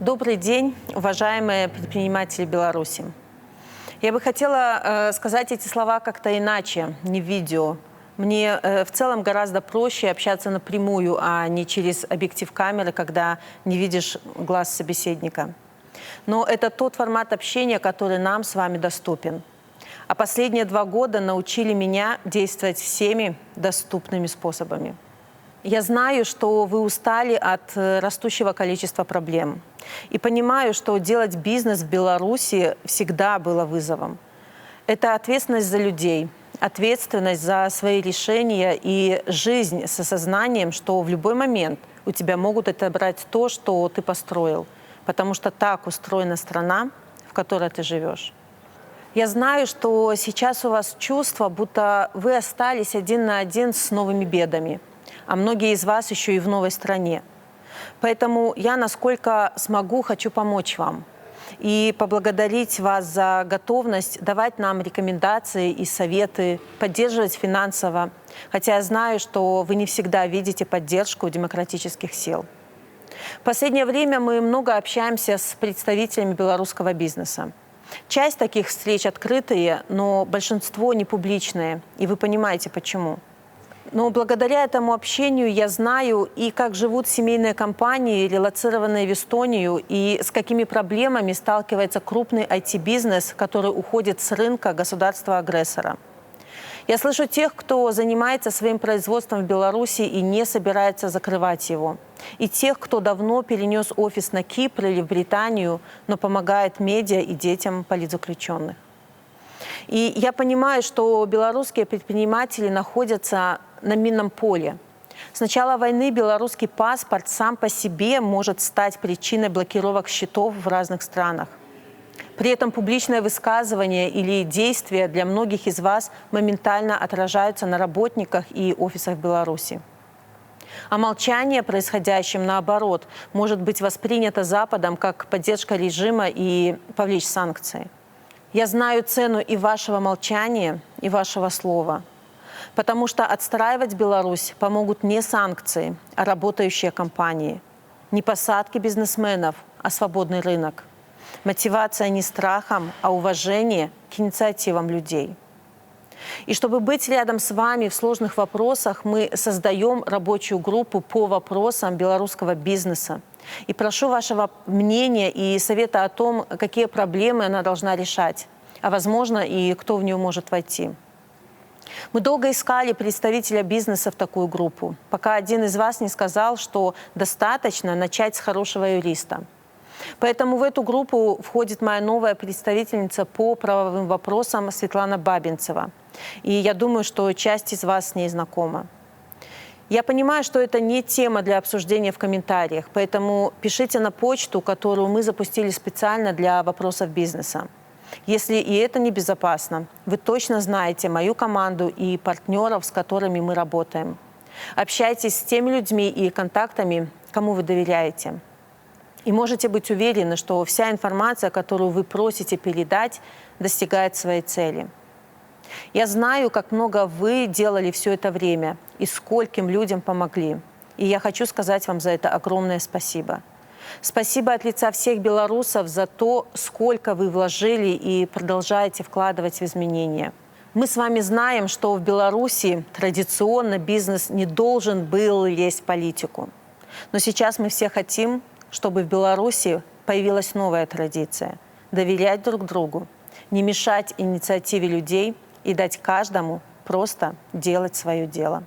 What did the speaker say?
Добрый день, уважаемые предприниматели Беларуси. Я бы хотела сказать эти слова как-то иначе, не в видео. Мне в целом гораздо проще общаться напрямую, а не через объектив камеры, когда не видишь глаз собеседника. Но это тот формат общения, который нам с вами доступен. А последние 2 года научили меня действовать всеми доступными способами. Я знаю, что вы устали от растущего количества проблем. И понимаю, что делать бизнес в Беларуси всегда было вызовом. Это ответственность за людей, ответственность за свои решения и жизнь с осознанием, что в любой момент у тебя могут отобрать то, что ты построил. Потому что так устроена страна, в которой ты живешь. Я знаю, что сейчас у вас чувство, будто вы остались один на один с новыми бедами. А многие из вас еще и в новой стране. Поэтому я, насколько смогу, хочу помочь вам и поблагодарить вас за готовность давать нам рекомендации и советы, поддерживать финансово, хотя я знаю, что вы не всегда видите поддержку демократических сил. В последнее время мы много общаемся с представителями белорусского бизнеса. Часть таких встреч открытые, но большинство не публичные, и вы понимаете, почему. Но благодаря этому общению я знаю и как живут семейные компании, релоцированные в Эстонию, и с какими проблемами сталкивается крупный IT-бизнес, который уходит с рынка государства-агрессора. Я слышу тех, кто занимается своим производством в Беларуси и не собирается закрывать его. И тех, кто давно перенес офис на Кипр или в Британию, но помогает медиа и детям политзаключенных. И я понимаю, что белорусские предприниматели находятся на минном поле. С начала войны белорусский паспорт сам по себе может стать причиной блокировок счетов в разных странах. При этом публичное высказывание или действия для многих из вас моментально отражаются на работниках и офисах Беларуси. А молчание о происходящем, наоборот, может быть воспринято Западом как поддержка режима и повлечь санкции. Я знаю цену и вашего молчания, и вашего слова. Потому что отстраивать Беларусь помогут не санкции, а работающие компании. Не посадки бизнесменов, а свободный рынок. Мотивация не страхом, а уважение к инициативам людей. И чтобы быть рядом с вами в сложных вопросах, мы создаем рабочую группу по вопросам белорусского бизнеса. И прошу вашего мнения и совета о том, какие проблемы она должна решать, а возможно и кто в нее может войти. Мы долго искали представителя бизнеса в такую группу, пока один из вас не сказал, что достаточно начать с хорошего юриста. Поэтому в эту группу входит моя новая представительница по правовым вопросам Светлана Бабинцева. И я думаю, что часть из вас с ней знакома. Я понимаю, что это не тема для обсуждения в комментариях, поэтому пишите на почту, которую мы запустили специально для вопросов бизнеса. Если и это небезопасно, вы точно знаете мою команду и партнеров, с которыми мы работаем. Общайтесь с теми людьми и контактами, кому вы доверяете. И можете быть уверены, что вся информация, которую вы просите передать, достигает своей цели. Я знаю, как много вы делали все это время и скольким людям помогли. И я хочу сказать вам за это огромное спасибо. Спасибо от лица всех белорусов за то, сколько вы вложили и продолжаете вкладывать в изменения. Мы с вами знаем, что в Беларуси традиционно бизнес не должен был лезть в политику. Но сейчас мы все хотим, чтобы в Беларуси появилась новая традиция – доверять друг другу, не мешать инициативе людей и дать каждому просто делать свое дело.